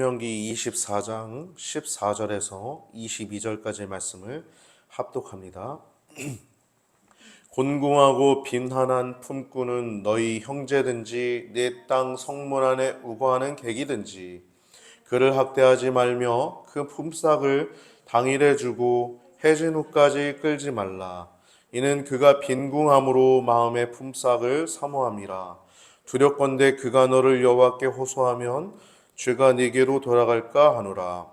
신명기 24장 14절에서 22절까지의 말씀을 합독합니다. 곤궁하고 빈한한 품꾼은 너희 형제든지 내 땅 성문 안에 우거하는 객이든지 그를 학대하지 말며 그 품삯을 당일에 주고 해진 후까지 끌지 말라. 이는 그가 빈궁함으로 마음의 품삯을 사모함이라. 두렵건대 그가 너를 여호와께 호소하면 죄가 네게로 돌아갈까 하노라.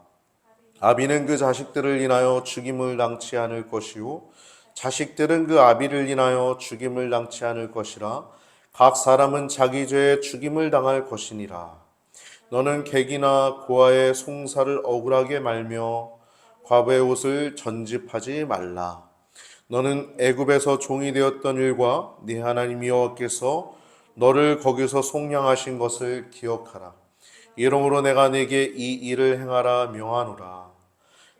아비는 그 자식들을 인하여 죽임을 당치 않을 것이요 자식들은 그 아비를 인하여 죽임을 당치 않을 것이라. 각 사람은 자기 죄에 죽임을 당할 것이니라. 너는 객이나 고아의 송사를 억울하게 말며 과부의 옷을 전집하지 말라. 너는 애굽에서 종이 되었던 일과 네 하나님 여호와께서 너를 거기서 속량하신 것을 기억하라. 이러므로 내가 네게 이 일을 행하라 명하노라.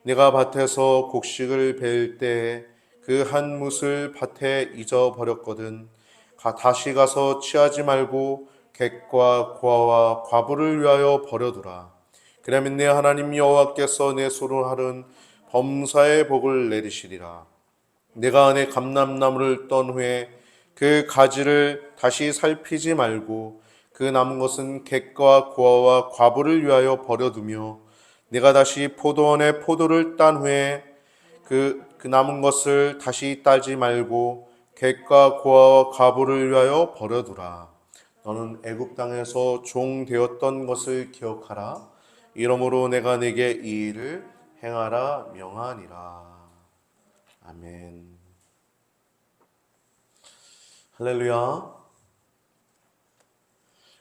내가 밭에서 곡식을 베을 때에 그 한 뭇을 밭에 잊어버렸거든. 다시 가서 취하지 말고 객과 고아와 과부를 위하여 버려두라. 그러면 내 하나님 여호와께서 내 손을 하른 범사의 복을 내리시리라. 내가 내 감람나무를 떤 후에 그 가지를 다시 살피지 말고 그 남은 것은 객과 고아와 과부를 위하여 버려두며 내가 다시 포도원에 포도를 딴 후에 그 남은 것을 다시 따지 말고 객과 고아와 과부를 위하여 버려두라. 너는 애굽 땅에서 종 되었던 것을 기억하라. 이러므로 내가 네게 이 일을 행하라 명하니라. 아멘. 할렐루야.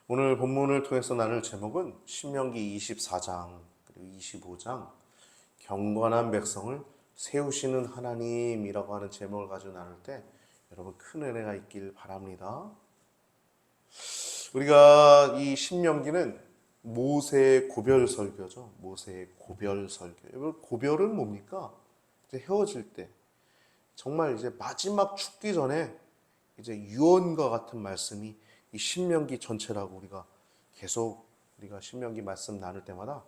오늘 본문을 통해서 나눌 제목은 신명기 24장 그리고 25장 경건한 백성을 세우시는 하나님이라고 하는 제목을 가지고 나눌 때 여러분 큰 은혜가 있길 바랍니다. 우리가 이 신명기는 모세의 고별 설교죠. 모세의 고별 설교. 여러분 고별은 뭡니까? 이제 헤어질 때 정말 이제 마지막 죽기 전에 이제 유언과 같은 말씀이 이 신명기 전체라고 우리가 계속 우리가 신명기 말씀 나눌 때마다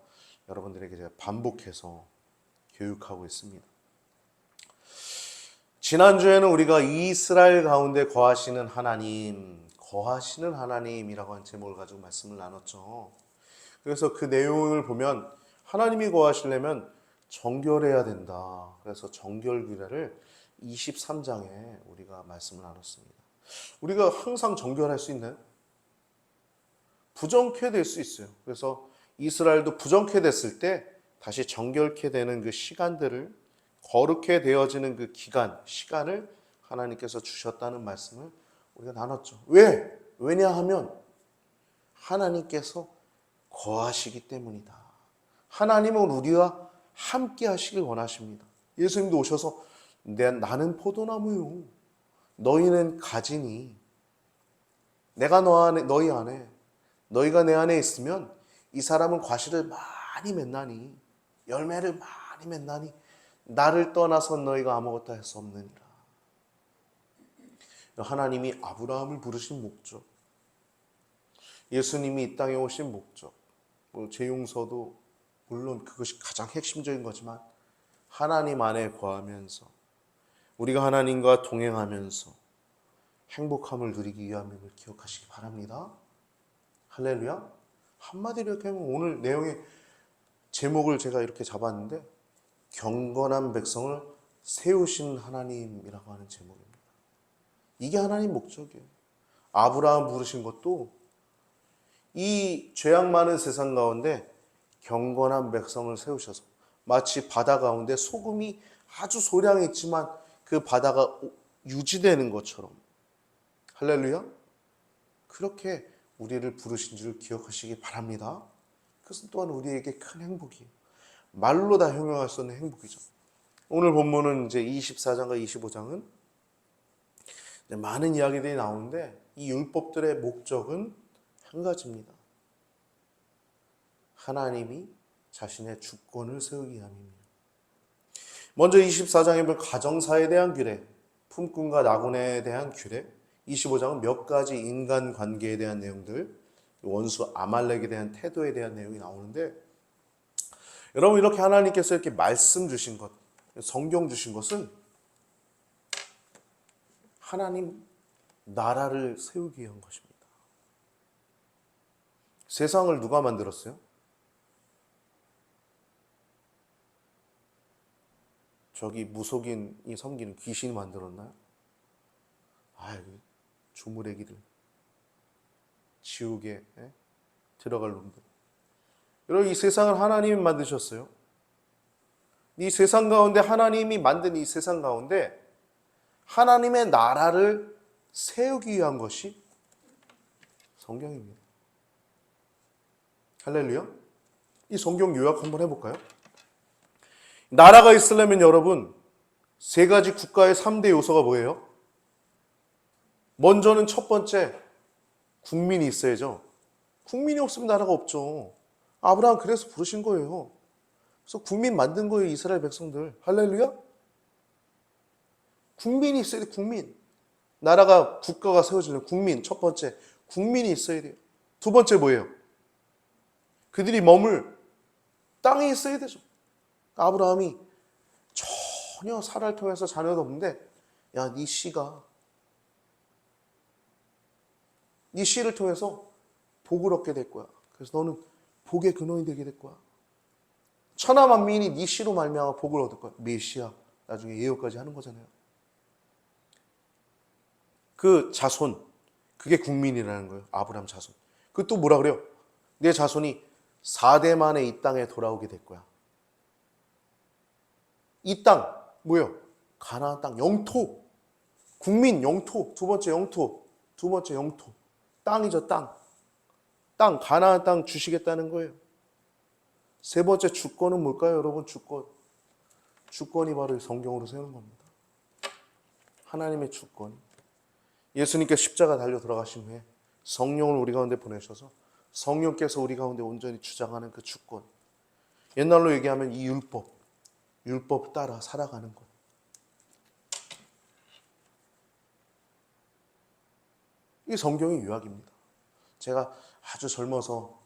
여러분들에게 제가 반복해서 교육하고 있습니다. 지난주에는 우리가 이스라엘 가운데 거하시는 하나님이라고 하는 제목을 가지고 말씀을 나눴죠. 그래서 그 내용을 보면 하나님이 거하시려면 정결해야 된다. 그래서 정결규례를 23장에 우리가 말씀을 나눴습니다. 우리가 항상 정결할 수 있나요? 부정케 될 수 있어요. 그래서 이스라엘도 부정케 됐을 때 다시 정결케 되는 그 시간들을 거룩해 되어지는 그 시간을 하나님께서 주셨다는 말씀을 우리가 나눴죠. 왜냐하면 하나님께서 거하시기 때문이다. 하나님은 우리와 함께 하시길 원하십니다. 예수님도 오셔서 나는 포도나무요. 너희는 가지니 내가 너희 안에 너희가 내 안에 있으면 이 사람은 과실을 많이 맺나니 열매를 많이 맺나니 나를 떠나서 너희가 아무것도 할 수 없느니라. 하나님이 아브라함을 부르신 목적, 예수님이 이 땅에 오신 목적, 재용서도 물론 그것이 가장 핵심적인 거지만 하나님 안에 거하면서 우리가 하나님과 동행하면서 행복함을 누리기 위함임을 기억하시기 바랍니다. 할렐루야. 한마디로 이렇게 하면 오늘 내용의 제목을 제가 이렇게 잡았는데 경건한 백성을 세우신 하나님이라고 하는 제목입니다. 이게 하나님 목적이에요. 아브라함 부르신 것도 이 죄악 많은 세상 가운데 경건한 백성을 세우셔서 마치 바다 가운데 소금이 아주 소량이 있지만 그 바다가 유지되는 것처럼 할렐루야. 그렇게 우리를 부르신 줄 기억하시기 바랍니다. 그것은 또한 우리에게 큰 행복이에요. 말로 다 형용할 수 없는 행복이죠. 오늘 본문은 이제 24장과 25장은 많은 이야기들이 나오는데 이 율법들의 목적은 한 가지입니다. 하나님이 자신의 주권을 세우기 위함입니다. 먼저 24장에 보면 가정사에 대한 규례, 품꾼과 나군에 대한 규례, 25장은 몇 가지 인간관계에 대한 내용들, 원수 아말렉에 대한 태도에 대한 내용이 나오는데 여러분, 이렇게 하나님께서 이렇게 말씀 주신 것, 성경 주신 것은 하나님 나라를 세우기 위한 것입니다. 세상을 누가 만들었어요? 저기 무속인이 섬기는 귀신이 만들었나요? 아유, 주무레기들, 지옥에 들어갈 놈들. 여러분, 이 세상을 하나님이 만드셨어요. 이 세상 가운데, 하나님이 만든 이 세상 가운데 하나님의 나라를 세우기 위한 것이 성경입니다. 할렐루야. 이 성경 요약 한번 해볼까요? 나라가 있으려면 여러분, 세 가지 국가의 3대 요소가 뭐예요? 먼저는 첫 번째, 국민이 있어야죠. 국민이 없으면 나라가 없죠. 아브라함 그래서 부르신 거예요. 그래서 국민 만든 거예요, 이스라엘 백성들. 할렐루야? 국민이 있어야 돼, 국민. 나라가, 국가가 세워지려면 국민, 첫 번째, 국민이 있어야 돼요. 두 번째 뭐예요? 그들이 머물 땅이 있어야 되죠. 아브라함이 전혀 사라를 통해서 자녀도 없는데, 야, 네 씨가 네 씨를 통해서 복을 얻게 될 거야. 그래서 너는 복의 근원이 되게 될 거야. 천하 만민이 네 씨로 말미암아 복을 얻을 거야. 메시아, 나중에 예언까지 하는 거잖아요. 그 자손, 그게 국민이라는 거예요. 아브라함 자손. 그 또 뭐라 그래요? 내 자손이 4대 만에 이 땅에 돌아오게 될 거야. 이 땅, 뭐예요? 가나안 땅, 영토. 국민, 영토. 두 번째 영토. 두 번째 영토. 땅이죠, 땅. 땅, 가나안 땅 주시겠다는 거예요. 세 번째 주권은 뭘까요, 여러분? 주권. 주권이 바로 성경으로 세우는 겁니다. 하나님의 주권. 예수님께서 십자가 달려 들어가신 후에 성령을 우리 가운데 보내셔서 성령께서 우리 가운데 온전히 주장하는 그 주권. 옛날로 얘기하면 이 율법 따라 살아가는 것. 이 성경의 요약입니다. 제가 아주 젊어서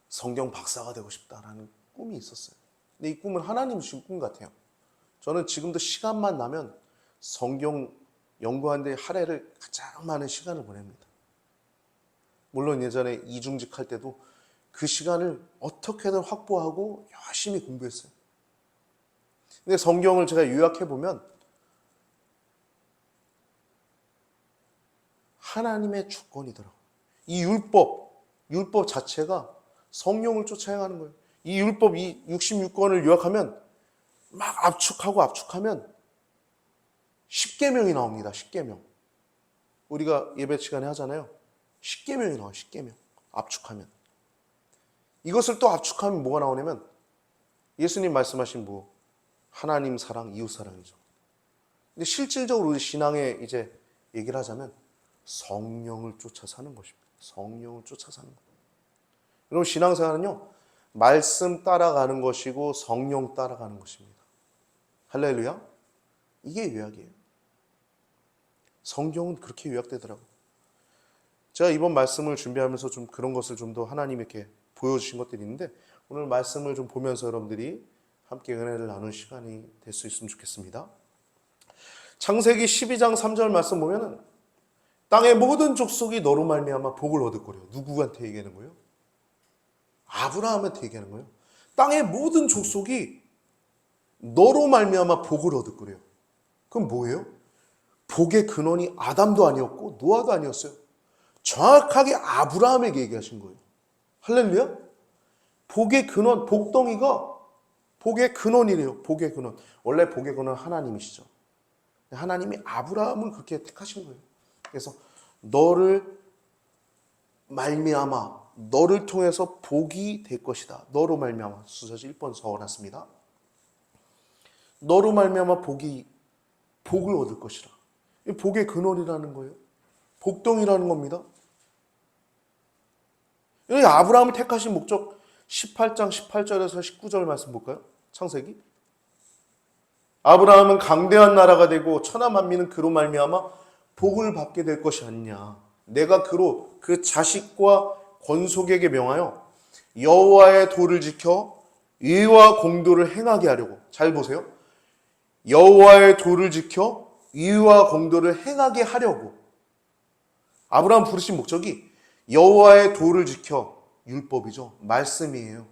성경 박사가 되고 싶다라는 꿈이 있었어요. 근데 이 꿈은 하나님 주신 꿈 같아요. 저는 지금도 시간만 나면 성경 연구하는 데 할애를 가장 많은 시간을 보냅니다. 물론 예전에 이중직 할 때도 그 시간을 어떻게든 확보하고 열심히 공부했어요. 근데 성경을 제가 요약해보면 하나님의 주권이더라고요. 이 율법 자체가 성령을 쫓아 행하는 거예요. 이 율법, 이 66권을 요약하면 막 압축하면 10계명이 나옵니다. 10계명. 우리가 예배 시간에 하잖아요. 10계명이 나와요. 10계명. 압축하면. 이것을 또 압축하면 뭐가 나오냐면 예수님 말씀하신 뭐 하나님 사랑, 이웃 사랑이죠. 근데 실질적으로 우리 신앙에 이제 얘기를 하자면 성령을 쫓아 사는 것입니다. 성령을 쫓아 사는 것. 여러분, 신앙생활은요, 말씀 따라가는 것이고 성령 따라가는 것입니다. 할렐루야. 이게 요약이에요. 성경은 그렇게 요약되더라고요. 제가 이번 말씀을 준비하면서 좀 그런 것을 좀 더 하나님께 보여주신 것들이 있는데, 오늘 말씀을 좀 보면서 여러분들이 함께 은혜를 나눈 시간이 될 수 있으면 좋겠습니다. 창세기 12장 3절 말씀 보면은 땅의 모든 족속이 너로 말미암아 복을 얻을 거래요. 누구한테 얘기하는 거예요? 아브라함한테 얘기하는 거예요. 땅의 모든 족속이 너로 말미암아 복을 얻을 거래요. 그럼 뭐예요? 복의 근원이 아담도 아니었고 노아도 아니었어요. 정확하게 아브라함에게 얘기하신 거예요. 할렐루야? 복의 근원, 복덩이가 복의 근원이래요. 복의 근원. 원래 복의 근원은 하나님이시죠. 하나님이 아브라함을 그렇게 택하신 거예요. 그래서 너를 말미암아, 너를 통해서 복이 될 것이다. 너로 말미암아. 수서지 1번 적어놨습니다. 너로 말미암아 복을 얻을 것이라. 복의 근원이라는 거예요. 복덩이라는 겁니다. 여기 아브라함을 택하신 목적 18장 18절에서 19절 말씀 볼까요? 창세기. 아브라함은 강대한 나라가 되고 천하 만민은 그로 말미암아 복을 받게 될 것이 아니냐. 내가 그로 그 자식과 권속에게 명하여 여호와의 도를 지켜 의와 공도를 행하게 하려고. 잘 보세요. 여호와의 도를 지켜 의와 공도를 행하게 하려고. 아브라함 부르신 목적이 여호와의 도를 지켜, 율법이죠. 말씀이에요.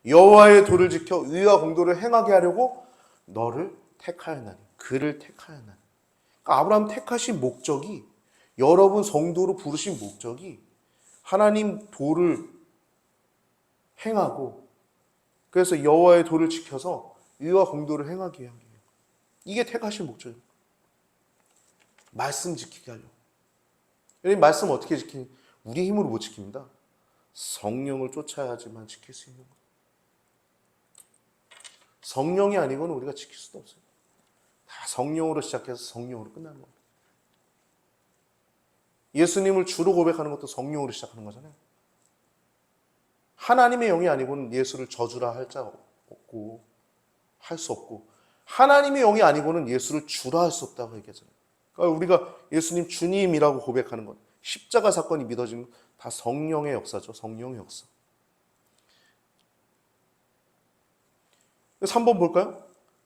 여호와의 도를 지켜 의와 공도를 행하게 하려고 너를 택하였나니, 그를 택하였나니. 그러니까 아브라함 택하신 목적이, 여러분 성도로 부르신 목적이 하나님 도를 행하고, 그래서 여호와의 도를 지켜서 의와 공도를 행하게 하기 위해. 이게 택하신 목적이에요. 말씀 지키게 하려고. 여러분, 말씀 어떻게 지키니? 우리 힘으로 못 지킵니다. 성령을 쫓아야지만 지킬 수 있는 거예요. 성령이 아니고는 우리가 지킬 수도 없어요. 다 성령으로 시작해서 성령으로 끝나는 겁니다. 예수님을 주로 고백하는 것도 성령으로 시작하는 거잖아요. 하나님의 영이 아니고는 예수를 저주라 할 자 없고, 할 수 없고, 하나님의 영이 아니고는 예수를 주라 할 수 없다고 얘기하잖아요. 그러니까 우리가 예수님 주님이라고 고백하는 것, 십자가 사건이 믿어지는 것, 다 성령의 역사죠. 성령의 역사. 3번 볼까요?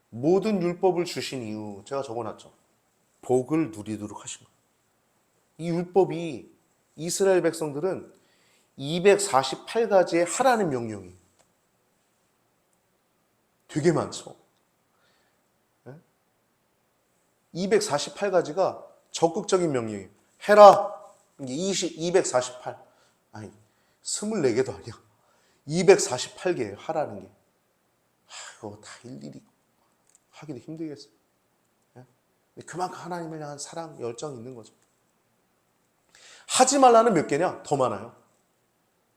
모든 율법을 주신 이유, 제가 적어놨죠. 복을 누리도록 하신 거예요. 이 율법이, 이스라엘 백성들은 248가지의 하라는 명령이 되게 많죠. 248가지가 적극적인 명령이에요. 해라. 248. 아니, 24개도 아니야. 248개예요. 하라는 게. 이거 다 일일이 하기도 힘들겠어요. 그만큼 하나님을 향한 사랑, 열정이 있는 거죠. 하지 말라는 몇 개냐? 더 많아요.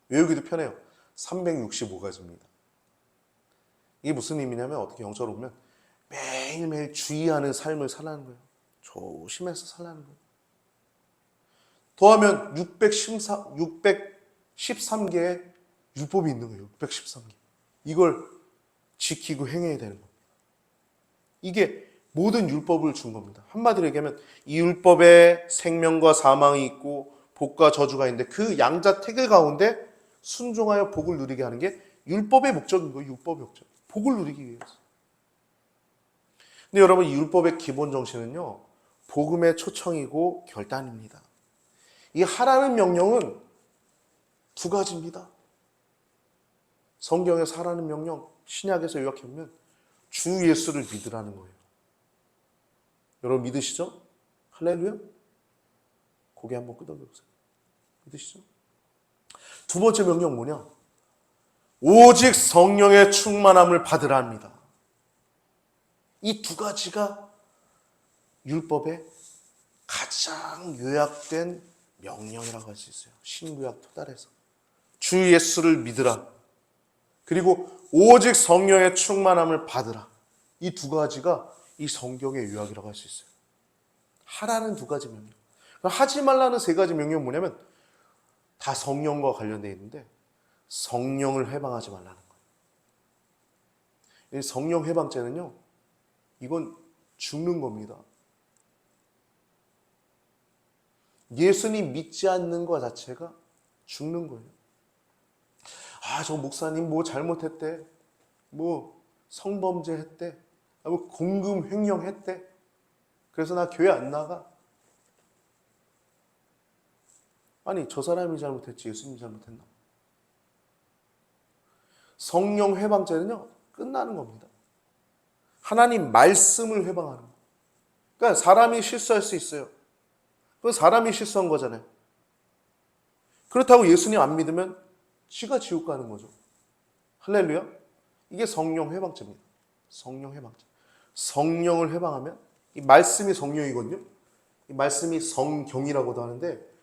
외우기도 편해요. 365가지입니다. 이게 무슨 의미냐면, 어떻게 영적으로 보면 매일매일 주의하는 삶을 살라는 거예요. 조심해서 살라는 거예요. 더하면 613개의 율법이 있는 거예요. 613개. 이걸 지키고 행해야 되는 겁니다. 이게 모든 율법을 준 겁니다. 한마디로 얘기하면 이 율법에 생명과 사망이 있고 복과 저주가 있는데, 그 양자택일 가운데 순종하여 복을 누리게 하는 게 율법의 목적인 거예요. 율법의 목적. 복을 누리기 위해서. 근데 여러분, 이 율법의 기본 정신은요, 복음의 초청이고 결단입니다. 이 하라는 명령은 두 가지입니다. 성경에서 하라는 명령, 신약에서 요약해보면 주 예수를 믿으라는 거예요. 여러분 믿으시죠? 할렐루야? 고개 한번 끄덕여보세요. 믿으시죠? 두 번째 명령 뭐냐? 오직 성령의 충만함을 받으라 합니다. 이 두 가지가 율법의 가장 요약된 명령이라고 할 수 있어요. 신구약 토달에서. 주 예수를 믿으라. 그리고 오직 성령의 충만함을 받으라. 이 두 가지가 이 성경의 요약이라고 할 수 있어요. 하라는 두 가지 명령. 하지 말라는 세 가지 명령은 뭐냐면 다 성령과 관련되어 있는데, 성령을 해방하지 말라는 거예요. 성령 해방죄는요, 이건 죽는 겁니다. 예수님 믿지 않는 것 자체가 죽는 거예요. 저 목사님 뭐 잘못했대, 뭐 성범죄 했대, 뭐 공금 횡령했대, 그래서 나 교회 안 나가. 아니, 저 사람이 잘못했지 예수님이 잘못했나? 성령 해방죄는요, 끝나는 겁니다. 하나님 말씀을 해방하는 거예요. 그러니까 사람이 실수할 수 있어요. 그건 사람이 실수한 거잖아요. 그렇다고 예수님 안 믿으면 지가 지옥 가는 거죠. 할렐루야. 이게 성령 해방죄입니다. 성령 해방죄. 성령을 해방하면, 이 말씀이 성령이거든요. 이 말씀이 성경이라고도 하는데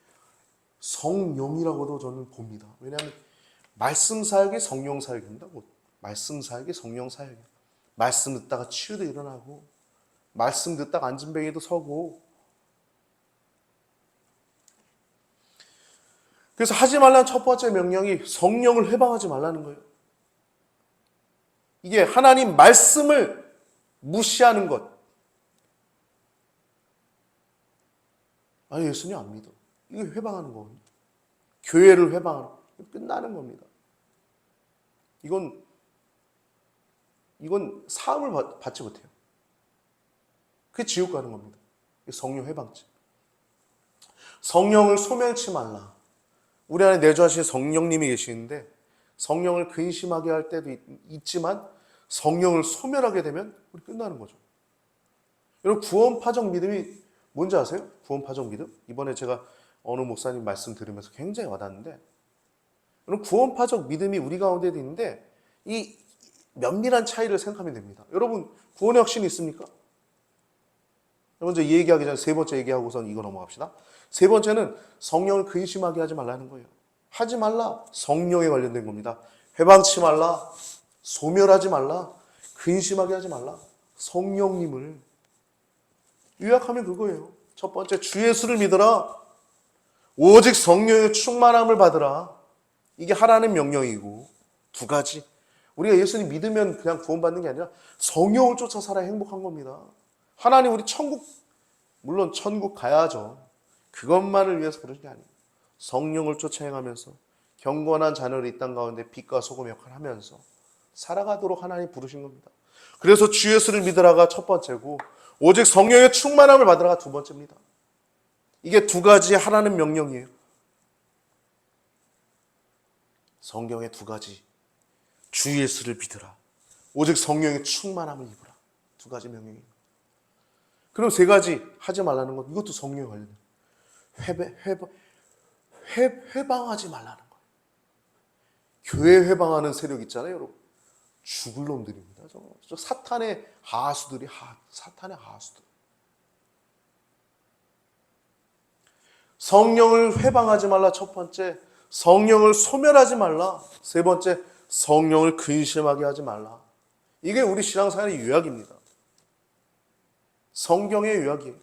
성령이라고도 저는 봅니다. 왜냐하면 말씀 사역이 성령 사역입니다. 말씀 사역이 성령 사역이에요. 말씀 듣다가 치유도 일어나고, 말씀 듣다가 앉은뱅이도 서고. 그래서 하지 말라는 첫 번째 명령이 성령을 해방하지 말라는 거예요. 이게 하나님 말씀을 무시하는 것. 아니, 예수님 안 믿어. 이게 회방하는 거거든요. 교회를 회방하는 거. 끝나는 겁니다. 이건 이건 사함을 받지 못해요. 그게 지옥 가는 겁니다. 성령 회방죄. 성령을 소멸치 말라. 우리 안에 내주하신 성령님이 계시는데 성령을 근심하게 할 때도 있지만 성령을 소멸하게 되면 우리 끝나는 거죠. 여러분 구원파적 믿음이 뭔지 아세요? 구원파적 믿음? 이번에 제가 어느 목사님 말씀 들으면서 굉장히 와닿는데 여러분 구원파적 믿음이 우리 가운데도 있는데 이 면밀한 차이를 생각하면 됩니다. 여러분 구원의 확신이 있습니까? 먼저 이 얘기하기 전에 세 번째 얘기하고선 이거 넘어갑시다. 세 번째는 성령을 근심하게 하지 말라는 거예요. 하지 말라. 성령에 관련된 겁니다. 회방치 말라. 소멸하지 말라. 근심하게 하지 말라. 성령님을 요약하면 그거예요. 첫 번째 주 예수를 믿어라. 오직 성령의 충만함을 받으라. 이게 하라는 명령이고 두 가지. 우리가 예수님 믿으면 그냥 구원받는 게 아니라 성령을 쫓아 살아야 행복한 겁니다. 하나님 우리 천국, 물론 천국 가야죠. 그것만을 위해서 부르신 게 아니에요. 성령을 쫓아 행하면서 경건한 자녀를 이 땅 가운데 빛과 소금 역할을 하면서 살아가도록 하나님 부르신 겁니다. 그래서 주 예수를 믿으라가 첫 번째고 오직 성령의 충만함을 받으라가 두 번째입니다. 이게 두 가지 하라는 명령이에요. 성경의 두 가지. 주 예수를 믿으라. 오직 성령의 충만함을 입으라. 두 가지 명령이에요. 그럼 세 가지 하지 말라는 것, 이것도 성령에 관련돼요. 회방하지 말라는 거예요. 교회 회방하는 세력 있잖아요, 여러분. 죽을 놈들입니다. 저 사탄의 하수들이, 사탄의 하수들. 성령을 회방하지 말라, 첫 번째. 성령을 소멸하지 말라. 세 번째, 성령을 근심하게 하지 말라. 이게 우리 신앙생활의 요약입니다. 성경의 요약이에요.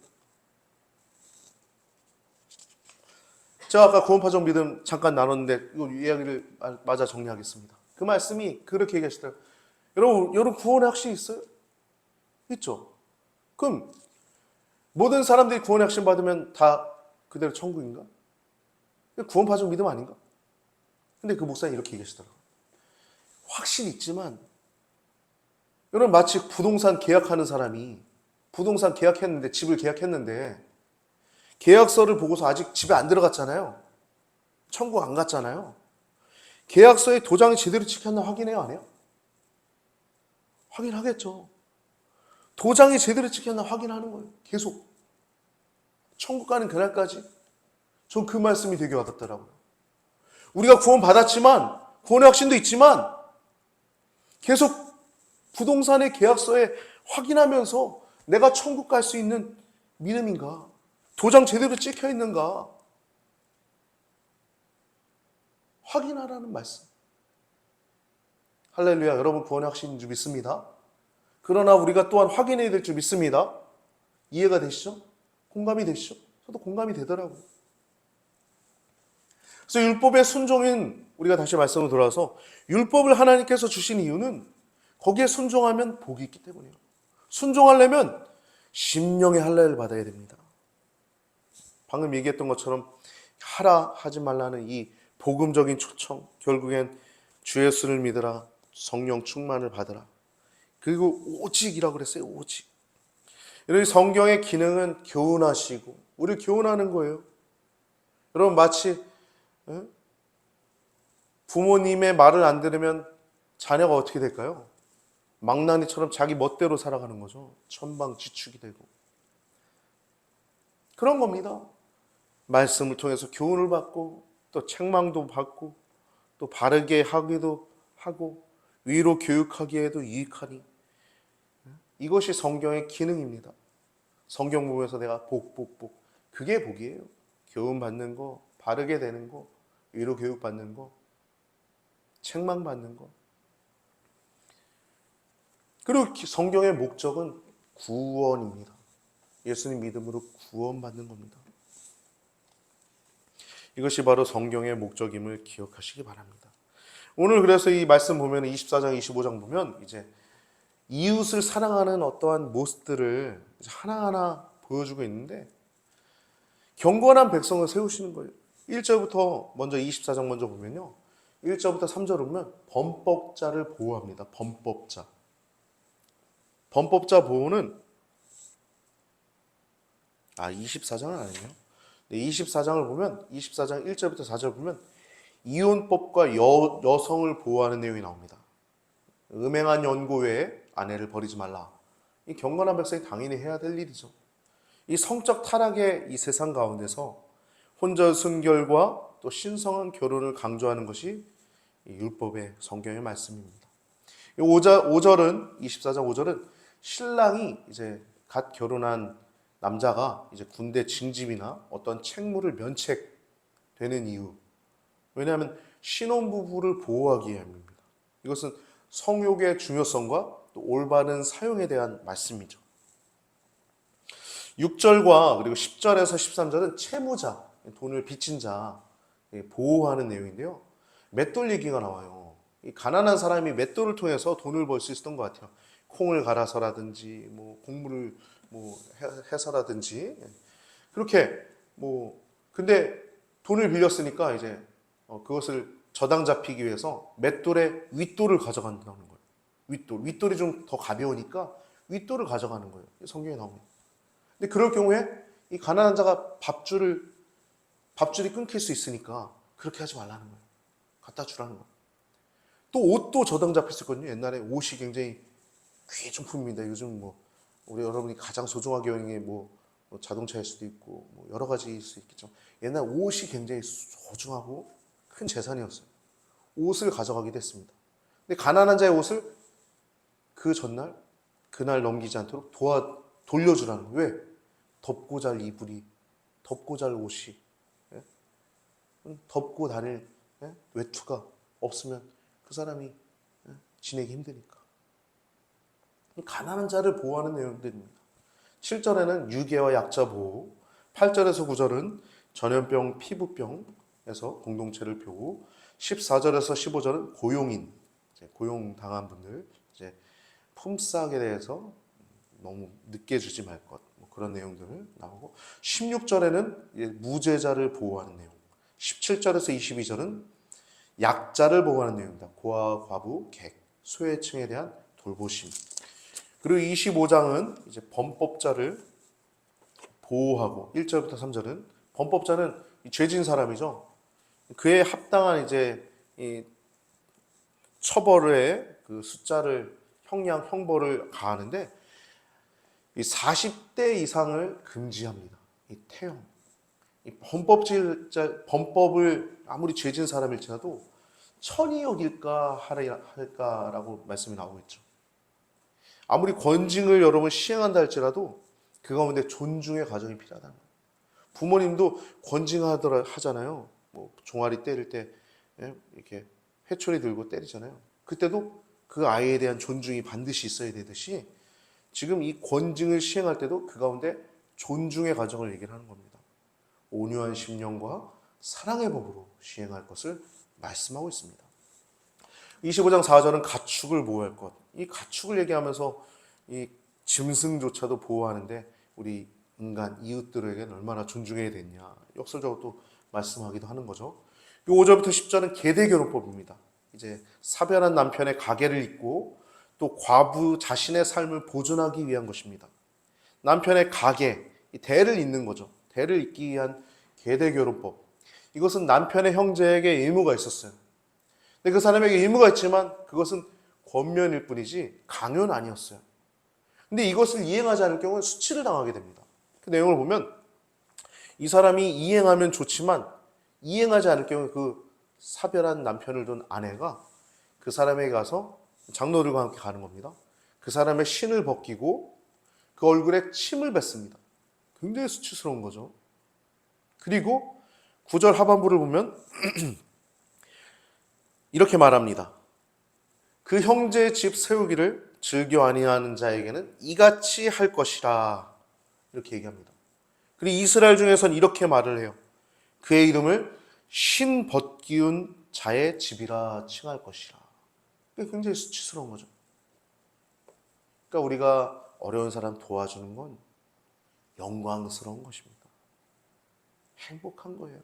제가 아까 구원파적 믿음 잠깐 나눴는데 이거 이야기를 맞아 정리하겠습니다. 그 말씀이 그렇게 얘기하시더라고요. 여러분 구원의 확신이 있어요? 있죠? 그럼 모든 사람들이 구원의 확신 받으면 다 그대로 천국인가? 구원파적 믿음 아닌가? 근데 그 목사님 이렇게 얘기하시더라고요. 확신이 있지만 여러분 마치 부동산 계약하는 사람이 부동산 계약했는데 집을 계약했는데 계약서를 보고서 아직 집에 안 들어갔잖아요. 천국 안 갔잖아요. 계약서에 도장이 제대로 찍혔나 확인해요, 안 해요? 확인하겠죠. 도장이 제대로 찍혔나 확인하는 거예요. 계속. 천국 가는 그날까지. 전 그 말씀이 되게 와닿더라고요. 우리가 구원 받았지만, 구원의 확신도 있지만, 계속 부동산의 계약서에 확인하면서 내가 천국 갈 수 있는 믿음인가? 도장 제대로 찍혀 있는가? 확인하라는 말씀. 할렐루야. 여러분 구원의 확신인 줄 믿습니다. 그러나 우리가 또한 확인해야 될 줄 믿습니다. 이해가 되시죠? 공감이 되시죠? 저도 공감이 되더라고요. 그래서 율법의 순종인 우리가 다시 말씀으로 돌아와서 율법을 하나님께서 주신 이유는 거기에 순종하면 복이 있기 때문이에요. 순종하려면 심령의 할례를 받아야 됩니다. 방금 얘기했던 것처럼 하라 하지 말라는 이 복음적인 초청, 결국엔 주 예수를 믿으라, 성령 충만을 받으라. 그리고 오직이라고 그랬어요. 오직. 여러분 성경의 기능은 교훈하시고 우리를 교훈하는 거예요. 여러분 마치 부모님의 말을 안 들으면 자녀가 어떻게 될까요? 망나니처럼 자기 멋대로 살아가는 거죠. 천방지축이 되고. 그런 겁니다. 말씀을 통해서 교훈을 받고 또 책망도 받고 또 바르게 하기도 하고 위로 교육하기에도 유익하니 이것이 성경의 기능입니다. 성경 보면서 내가 복. 그게 복이에요. 교훈 받는 거, 바르게 되는 거, 위로 교육 받는 거, 책망 받는 거. 그리고 성경의 목적은 구원입니다. 예수님 믿음으로 구원받는 겁니다. 이것이 바로 성경의 목적임을 기억하시기 바랍니다. 오늘 그래서 이 말씀 보면 24장, 25장 보면 이제 이웃을 사랑하는 어떠한 모습들을 하나하나 보여주고 있는데 경건한 백성을 세우시는 거예요. 1절부터 먼저 24장 먼저 보면요. 1절부터 3절 보면 범법자를 보호합니다. 범법자. 범법자 보호는 24장은 아니에요. 24장을 보면 24장 1절부터 4절 보면 이혼법과 여성을 보호하는 내용이 나옵니다. 음행한 연고 외에 아내를 버리지 말라. 이 경건한 백성이 당연히 해야 될 일이죠. 이 성적 타락의 이 세상 가운데서 혼전 순결과 또 신성한 결혼을 강조하는 것이 이 율법의 성경의 말씀입니다. 5절은 24장 5절은 신랑이 이제 갓 결혼한 남자가 이제 군대 징집이나 어떤 책무를 면책되는 이유. 왜냐하면 신혼부부를 보호하기 위함입니다. 이것은 성욕의 중요성과 또 올바른 사용에 대한 말씀이죠. 6절과 그리고 10절에서 13절은 채무자, 돈을 빚진 자 보호하는 내용인데요. 맷돌 얘기가 나와요. 이 가난한 사람이 맷돌을 통해서 돈을 벌 수 있었던 것 같아요. 콩을 갈아서라든지 뭐 곡물을 해서라든지 그렇게 근데 돈을 빌렸으니까 이제 그것을 저당 잡히기 위해서 맷돌의 윗돌을 가져간다는 거예요. 윗돌이 좀 더 가벼우니까 윗돌을 가져가는 거예요. 성경에 나옵니다. 근데 그럴 경우에 이 가난한 자가 밥줄이 끊길 수 있으니까 그렇게 하지 말라는 거예요. 갖다 주라는 거예요. 또 옷도 저당 잡혔었거든요. 옛날에 옷이 굉장히 귀중품입니다. 요즘 우리 여러분이 가장 소중하게 여기는 게 자동차일 수도 있고 여러 가지일 수 있겠죠. 옛날 옷이 굉장히 소중하고 큰 재산이었어요. 옷을 가져가기도 했습니다. 근데 가난한 자의 옷을 그 전날 그날 넘기지 않도록 돌려주라는 거예요. 왜? 덮고 잘 이불이, 덮고 잘 옷이, 덮고 다닐 외투가 없으면 그 사람이 지내기 힘드니까. 가난한 자를 보호하는 내용들입니다. 7절에는 유괴와 약자 보호, 8절에서 9절은 전염병, 피부병에서 공동체를 펴고 14절에서 15절은 고용인, 고용당한 분들, 이제 품삯에 대해서 너무 늦게 주지 말 것, 그런 내용들을 나오고 16절에는 무죄자를 보호하는 내용, 17절에서 22절은 약자를 보호하는 내용입니다. 고아, 과부, 객, 소외층에 대한 돌보심. 그리고 25장은 이제 범법자를 보호하고 1절부터 3절은 범법자는 죄진 사람이죠. 그에 합당한 이제 이 처벌의 그 숫자를 형벌을 가하는데 이 40대 이상을 금지합니다. 이 태형. 이 범법을 아무리 죄진 사람일지라도 천이 여길까 할까라고 말씀이 나오고 있죠. 아무리 권징을 여러분 시행한다 할지라도 그 가운데 존중의 과정이 필요하다는 거예요. 부모님도 권징하잖아요. 종아리 때릴 때 이렇게 회초리 들고 때리잖아요. 그때도 그 아이에 대한 존중이 반드시 있어야 되듯이 지금 이 권징을 시행할 때도 그 가운데 존중의 과정을 얘기를 하는 겁니다. 온유한 심령과 사랑의 법으로 시행할 것을 말씀하고 있습니다. 25장 4절은 가축을 보호할 것. 이 가축을 얘기하면서 이 짐승조차도 보호하는데 우리 인간 이웃들에게는 얼마나 존중해야 되냐. 역설적으로 또 말씀하기도 하는 거죠. 5절부터 10절은 계대결혼법입니다. 이제 사별한 남편의 가계를 잇고 또 과부 자신의 삶을 보존하기 위한 것입니다. 남편의 가계, 대를 잇는 거죠. 대를 잇기 위한 계대결혼법. 이것은 남편의 형제에게 의무가 있었어요. 근데 그 사람에게 의무가 있지만 그것은 권면일 뿐이지 강요는 아니었어요. 근데 이것을 이행하지 않을 경우는 수치를 당하게 됩니다. 그 내용을 보면 이 사람이 이행하면 좋지만 이행하지 않을 경우에 그 사별한 남편을 둔 아내가 그 사람에게 가서 장로들과 함께 가는 겁니다. 그 사람의 신을 벗기고 그 얼굴에 침을 뱉습니다. 굉장히 수치스러운 거죠. 그리고 9절 하반부를 보면 이렇게 말합니다. 그 형제의 집 세우기를 즐겨 아니하는 자에게는 이같이 할 것이라 이렇게 얘기합니다. 그리고 이스라엘 중에서는 이렇게 말을 해요. 그의 이름을 신 벗기운 자의 집이라 칭할 것이라. 이게 굉장히 수치스러운 거죠. 그러니까 우리가 어려운 사람 도와주는 건 영광스러운 것입니다. 행복한 거예요.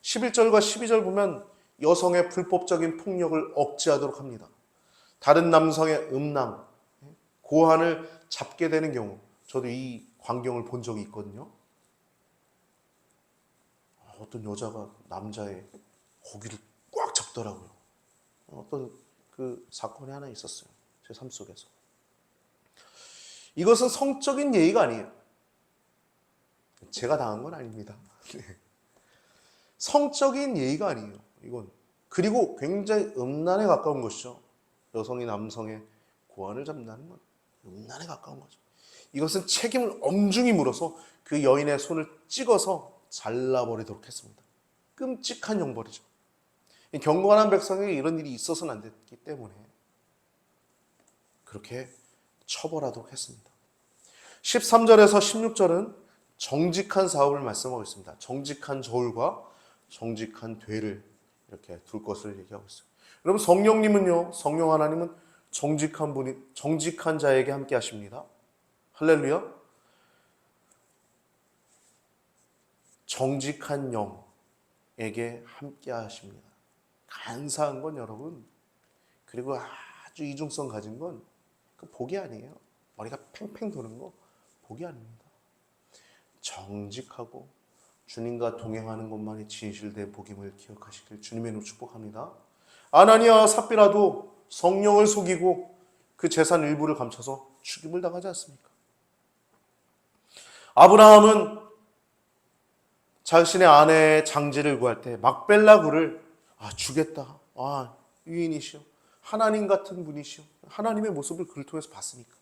11절과 12절 보면 여성의 불법적인 폭력을 억제하도록 합니다. 다른 남성의 음란, 고환을 잡게 되는 경우, 저도 이 광경을 본 적이 있거든요. 어떤 여자가 남자의 고기를 꽉 잡더라고요. 어떤 그 사건이 하나 있었어요. 제 삶 속에서. 이것은 성적인 예의가 아니에요. 제가 당한 건 아닙니다. 성적인 예의가 아니에요. 이건. 그리고 굉장히 음란에 가까운 것이죠. 여성이 남성의 고환을 잡는다는 건 음란에 가까운 거죠. 이것은 책임을 엄중히 물어서 그 여인의 손을 찍어서 잘라버리도록 했습니다. 끔찍한 형벌이죠. 경건한 백성에게 이런 일이 있어서는 안 됐기 때문에 그렇게 처벌하도록 했습니다. 13절에서 16절은 정직한 사업을 말씀하고 있습니다. 정직한 저울과 정직한 되를 이렇게 둘 것을 얘기하고 있어요. 여러분, 성령님은요, 성령 하나님은 정직한 분이, 정직한 자에게 함께 하십니다. 할렐루야. 정직한 영에게 함께 하십니다. 간사한 건 여러분, 그리고 아주 이중성 가진 건 그 복이 아니에요. 머리가 팽팽 도는 거 복이 아닙니다. 정직하고 주님과 동행하는 것만이 진실된 복임을 기억하시길 주님의 이름으로 축복합니다. 아나니아와 삽비라도 성령을 속이고 그 재산 일부를 감춰서 죽임을 당하지 않습니까? 아브라함은 자신의 아내의 장지를 구할 때 막벨라 굴을 주겠다. 유인이시오. 하나님 같은 분이시오. 하나님의 모습을 그를 통해서 봤으니까.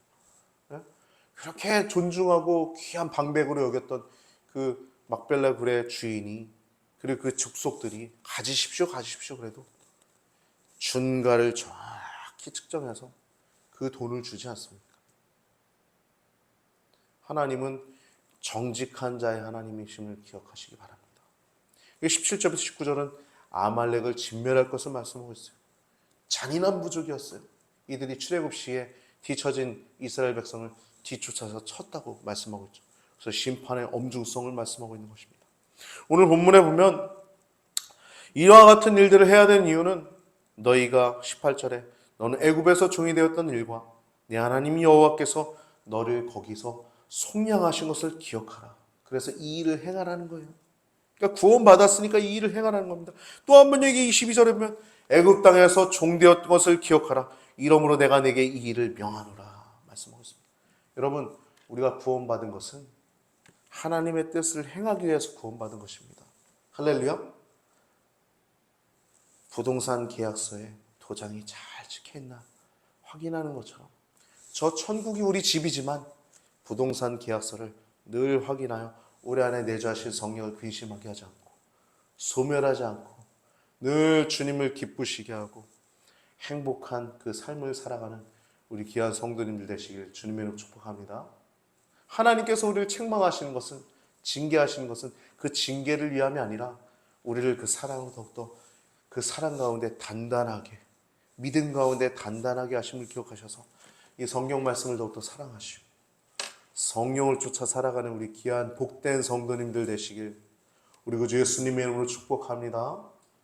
그렇게 존중하고 귀한 방백으로 여겼던 그 막벨라 굴의 주인이, 그리고 그 족속들이 가지십시오 그래도 준가를 정확히 측정해서 그 돈을 주지 않습니까? 하나님은 정직한 자의 하나님이심을 기억하시기 바랍니다. 17절부터 19절은 아말렉을 진멸할 것을 말씀하고 있어요. 잔인한 부족이었어요. 이들이 출애굽 시에 뒤처진 이스라엘 백성을 뒤쫓아서 쳤다고 말씀하고 있죠. 그래서 심판의 엄중성을 말씀하고 있는 것입니다. 오늘 본문에 보면 이와 같은 일들을 해야 되는 이유는 너희가 18절에 너는 애굽에서 종이 되었던 일과 네 하나님 여호와께서 너를 거기서 속량하신 것을 기억하라. 그래서 이 일을 행하라는 거예요. 그러니까 구원받았으니까 이 일을 행하라는 겁니다. 또 한 번 얘기 22절에 보면 애굽 땅에서 종되었던 것을 기억하라. 이러므로 내가 내게 이 일을 명하노라 말씀하고 있습니다. 여러분, 우리가 구원받은 것은 하나님의 뜻을 행하기 위해서 구원받은 것입니다. 할렐루야. 부동산 계약서에 도장이 잘 찍혀있나 확인하는 것처럼 저 천국이 우리 집이지만 부동산 계약서를 늘 확인하여 우리 안에 내주하신 성령을 근심하게 하지 않고 소멸하지 않고 늘 주님을 기쁘시게 하고 행복한 그 삶을 살아가는 우리 귀한 성도님들 되시길 주님의 이름으로 축복합니다. 하나님께서 우리를 책망하시는 것은, 징계하시는 것은 그 징계를 위함이 아니라 우리를 그 사랑으로 더욱더 그 사랑 가운데 단단하게, 믿음 가운데 단단하게 하심을 기억하셔서 이 성경 말씀을 더욱더 사랑하시고 성령을 쫓아 살아가는 우리 귀한 복된 성도님들 되시길 우리 구주 예수님의 이름으로 축복합니다.